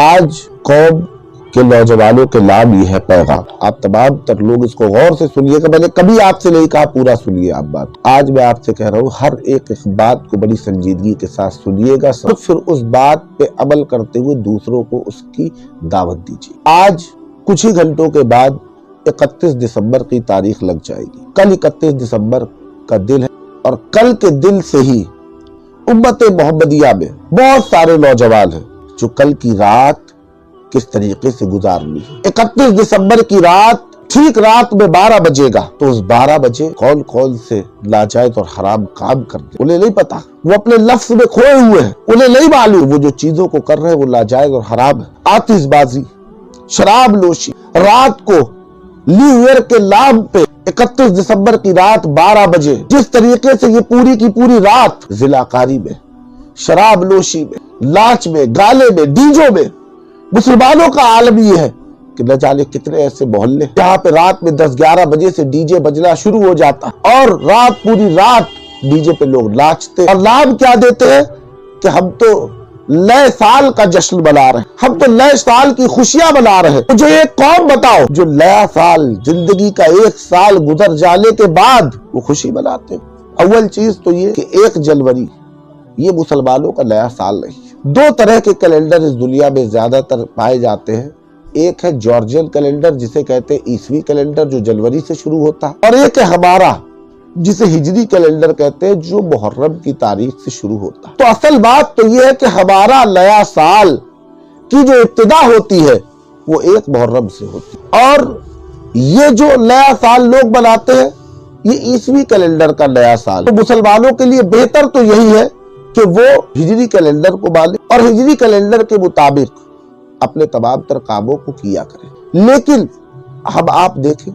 آج قوم کے نوجوانوں کے نام یہ ہے پیغام. آپ تمام تر لوگ اس کو غور سے سنیے گا. میں نے کبھی آپ سے نہیں کہا پورا سنیے آپ بات. آج میں آپ سے کہہ رہا ہوں ہر ایک بات کو بڑی سنجیدگی کے ساتھ سنیے گا. پھر اس بات پہ عمل کرتے ہوئے دوسروں کو اس کی دعوت دیجیے. آج کچھ ہی گھنٹوں کے بعد 31 دسمبر کی تاریخ لگ جائے گی. کل 31 دسمبر کا دن ہے اور کل کے دن سے ہی امت محمدیہ میں بہت سارے نوجوان ہیں جو کل کی رات کس طریقے سے گزار لی. 31 دسمبر کی رات ٹھیک رات میں 12 بجے گا تو اس 12 بجے کون کون سے ناجائز اور حرام کام کرتے انہیں نہیں پتا. وہ اپنے لفظ میں کھوئے ہوئے ہیں. انہیں نہیں معلوم وہ جو چیزوں کو کر رہے ہیں وہ ناجائز اور حرام ہے. آتش بازی، شراب نوشی، رات کو نیو ایئر کے نام پہ 31 دسمبر کی رات 12 بجے جس طریقے سے یہ پوری کی پوری رات ضلع-کاری میں، شراب نوشی میں، لاچ میں، گالے میں، ڈیجوں میں مسلمانوں کا عالم یہ ہے کہ نہ جانے کتنے ایسے محلے جہاں پہ رات میں 10-11 بجے سے ڈی جے بجنا شروع ہو جاتا اور رات پوری رات ڈی جے پہ لوگ ناچتے اور نام کیا دیتے ہیں کہ ہم تو نئے سال کا جشن منا رہے ہیں، ہم تو نئے سال کی خوشیاں منا رہے ہیں. مجھے ایک قوم بتاؤ جو نیا سال زندگی کا ایک سال گزر جانے کے بعد وہ خوشی مناتے ہیں. اول چیز تو یہ کہ 1 جنوری یہ مسلمانوں کا نیا سال نہیں. 2 طرح کے کیلنڈر اس دنیا میں زیادہ تر پائے جاتے ہیں. ایک ہے جارجین کیلنڈر جسے کہتے ہیں عیسوی کیلنڈر جو جنوری سے شروع ہوتا ہے، اور ایک ہے ہمارا جسے ہجری کیلنڈر کہتے ہیں جو محرم کی تاریخ سے شروع ہوتا ہے. تو اصل بات تو یہ ہے کہ ہمارا نیا سال کی جو ابتدا ہوتی ہے وہ 1 محرم سے ہوتی ہے اور یہ جو نیا سال لوگ بناتے ہیں یہ عیسوی کیلنڈر کا نیا سال. تو مسلمانوں کے لیے بہتر تو یہی ہے کہ وہ ہجری کیلنڈر کو مانیں اور ہجری کیلنڈر کے مطابق اپنے تمام تر کاموں کو کیا کریں. لیکن ہم آپ دیکھیں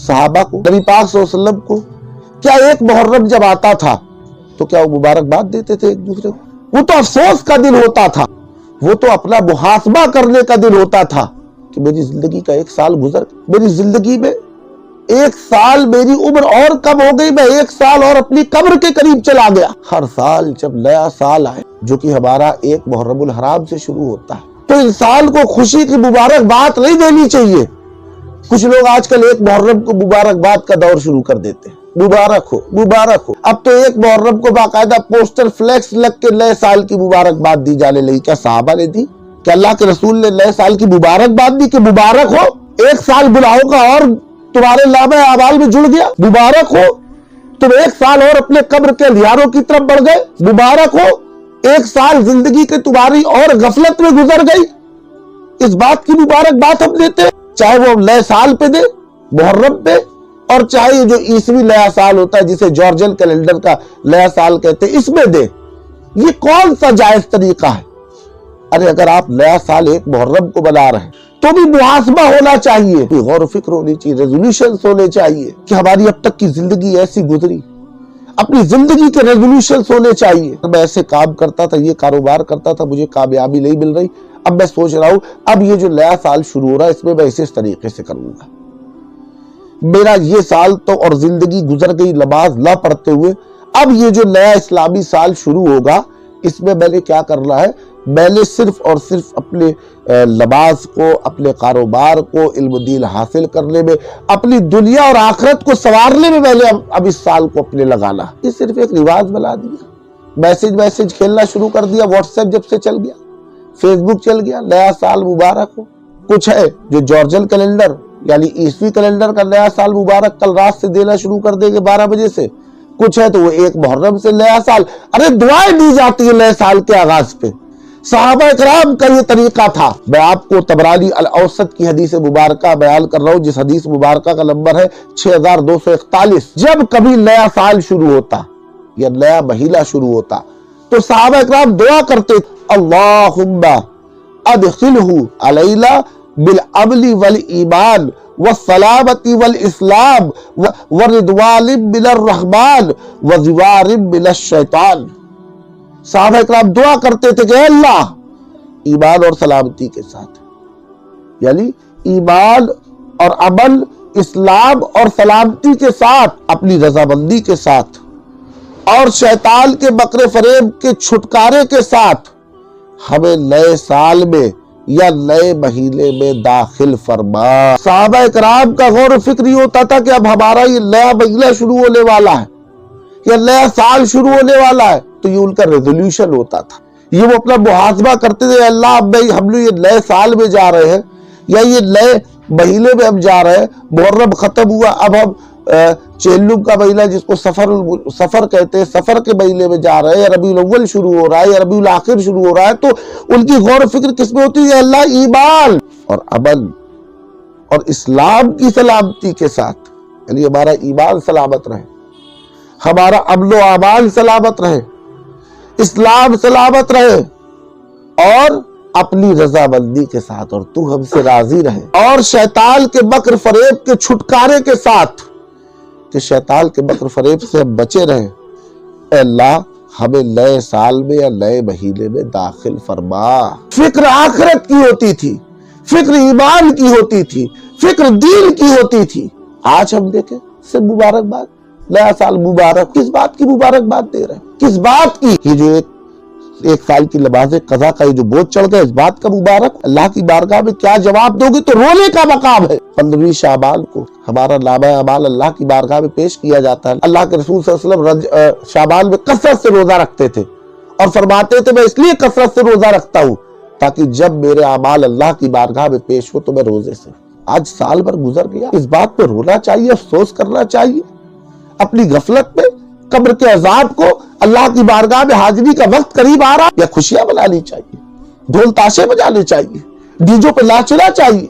صحابہ کو، نبی پاک صلی اللہ علیہ وسلم کو کیا 1 محرم جب آتا تھا تو کیا وہ مبارکباد دیتے تھے ایک دوسرے کو؟ وہ تو افسوس کا دن ہوتا تھا، وہ تو اپنا محاسبہ کرنے کا دن ہوتا تھا کہ میری زندگی کا 1 سال گزر گیا. میری زندگی میں 1 سال میری عمر اور کم ہو گئی، میں 1 سال اور اپنی قبر کے قریب چلا گیا. ہر سال جب نیا سال آئے جو کہ ہمارا 1 محرم الحرام سے شروع ہوتا ہے تو انسان کو خوشی کی مبارکباد نہیں دینی چاہیے. کچھ لوگ آج کل 1 محرم کو مبارکباد کا دور شروع کر دیتے ہیں. مبارک ہو مبارک ہو. اب تو 1 محرم کو باقاعدہ پوسٹر فلیکس لگ کے نئے سال کی مبارکباد دی جانے لگی. کیا صحابہ نے دی؟ کیا اللہ کے رسول نے نئے سال کی مبارکباد دی کہ مبارک ہو؟ 1 سال گناہوں کا اور تمہارے نامہ اعمال میں جڑ گیا، مبارک ہو. تم 1 سال اور اپنے قبر کے اندھیاروں کی طرف بڑھ گئے، مبارک ہو. 1 سال زندگی کے تمہاری اور غفلت میں گزر گئی، اس بات کی مبارکباد ہم دیتے ہیں. چاہے وہ نئے سال پہ دے، محرم پہ، اور چاہے جو عیسوی نیا سال ہوتا ہے جسے جارجین کیلنڈر کا نیا سال کہتے ہیں اس میں دے. یہ کون سا جائز طریقہ ہے؟ ارے اگر آپ نیا سال 1 محرم کو بنا رہے ہیں تو بھی محاسبہ ہونا چاہیے، غور و فکر ہونی چاہیے، ریزولوشنز ہونے چاہیے کہ ہماری اب تک کی زندگی ایسی گزری. اپنی زندگی کے ریزولوشنز ہونے چاہیے. میں ایسے کام کرتا تھا، یہ کاروبار کرتا تھا، مجھے کامیابی نہیں مل رہی، اب میں سوچ رہا ہوں اب یہ جو نیا سال شروع ہو رہا ہے اس میں اس طریقے سے کروں گا. میرا یہ سال تو اور زندگی گزر گئی نماز نہ پڑھتے ہوئے، اب یہ جو نیا اسلامی سال شروع ہوگا اس میں میں نے کیا کرنا ہے؟ میں نے صرف اور صرف اپنے نماز کو، اپنے کاروبار کو، علم دین حاصل کرنے میں، اپنی دنیا اور آخرت کو سنوارنے میں میں نے اب اس سال کو اپنے لگانا. یہ صرف ایک رواج بنا دیا. میسج کھیلنا شروع کر دیا. واٹس ایپ جب سے چل گیا، فیس بک چل گیا، نیا سال مبارک ہو. کچھ ہے جو جارجین کیلنڈر یعنی عیسوی کیلنڈر کا نیا سال مبارک کل رات سے دینا شروع کر دے گے 12 بجے سے. کچھ ہے تو وہ 1 محرم سے نیا سال. ارے دعائیں دی جاتی ہیں نئے سال کے آغاز پہ. صحابہ اکرام کا یہ طریقہ تھا. میں آپ کو طبرانی الاوسط کی حدیث مبارکہ بیان کر رہا ہوں جس حدیث مبارکہ کا نمبر ہے 6241. جب کبھی نیا سال شروع ہوتا یا نیا مہینہ شروع ہوتا تو صحابہ اکرام دعا کرتے اللہم ادخلہ علینا بالعمل والایمان والسلامت والاسلام والرضوان من الرحمن وزوار من الشیطان. صحابہ اکرام دعا کرتے تھے کہ اے اللہ ایمان اور سلامتی کے ساتھ، یعنی ایمان اور عمل، اسلام اور سلامتی کے ساتھ، اپنی رضامندی کے ساتھ اور شیطان کے مکر فریب کے چھٹکارے کے ساتھ ہمیں نئے سال میں یا نئے مہینے میں داخل فرما۔ صحابہ کرام کا غور و فکر یہ ہوتا تھا کہ اب ہمارا یہ نیا مہینہ شروع ہونے والا ہے یا نیا سال شروع ہونے والا ہے، تو یہ ان کا ریزولوشن ہوتا تھا، یہ وہ اپنا محاسبہ کرتے تھے، اللہ اب ہم لوگ یہ نئے سال میں جا رہے ہیں یا یہ نئے مہینے میں ہم جا رہے ہیں، محرم ختم ہوا، اب ہم چہلم کا مہینہ جس کو سفر کہتے ہیں، سفر کے مہینے میں جا رہے ہیں، یا ربیع الاول شروع ہو رہا ہے یا ربیع الاخر شروع ہو رہا ہے، تو ان کی غور و فکر کس میں ہوتی ہے؟ اللہ ایمان اور عمل اور اسلام کی سلامتی کے ساتھ، یعنی ہمارا ایمان سلامت رہے، ہمارا عمل و اعمال سلامت رہے، اسلام سلامت رہے، اور اپنی رضامندی کے ساتھ، اور تو ہم سے راضی رہے، اور شیطان کے مکر فریب کے چھٹکارے کے ساتھ، کہ شیطان کے مکر فریب سے ہم بچے رہیں۔ اے اللہ ہمیں نئے سال میں یا نئے مہینے میں داخل فرما۔ فکر آخرت کی ہوتی تھی، فکر ایمان کی ہوتی تھی، فکر دین کی ہوتی تھی۔ آج ہم دیکھیں سے مبارکباد، نیا سال مبارک، کس بات کی مبارکباد دے رہے ہیں؟ کس بات کی؟ یہ جو ایک سال کی نماز قضا کا یہ جو بوجھ چڑھ گیا، اس بات کا مبارک؟ اللہ کی بارگاہ میں کیا جواب دو گے؟ تو رونے کا مقام ہے۔ 15ویں شعبان کو ہمارا نامہ اعمال اللہ کی بارگاہ میں پیش کیا جاتا ہے۔ اللہ کے رسول صلی اللہ علیہ وسلم شعبان میں کثرت سے روزہ رکھتے تھے، اور فرماتے تھے میں اس لیے کثرت سے روزہ رکھتا ہوں تاکہ جب میرے اعمال اللہ کی بارگاہ میں پیش ہو تو میں روزے سے۔ آج سال بھر گزر گیا، اس بات پہ رونا چاہیے، افسوس کرنا چاہیے اپنی غفلت میں؟ قبر کے عذاب کو، اللہ کی بارگاہ میں حاضری کا وقت قریب آ رہا، یا خوشیاں منانی چاہیے، ڈھول تاشے بجانے چاہیے، ڈیجوں پہ ناچنا چاہیے؟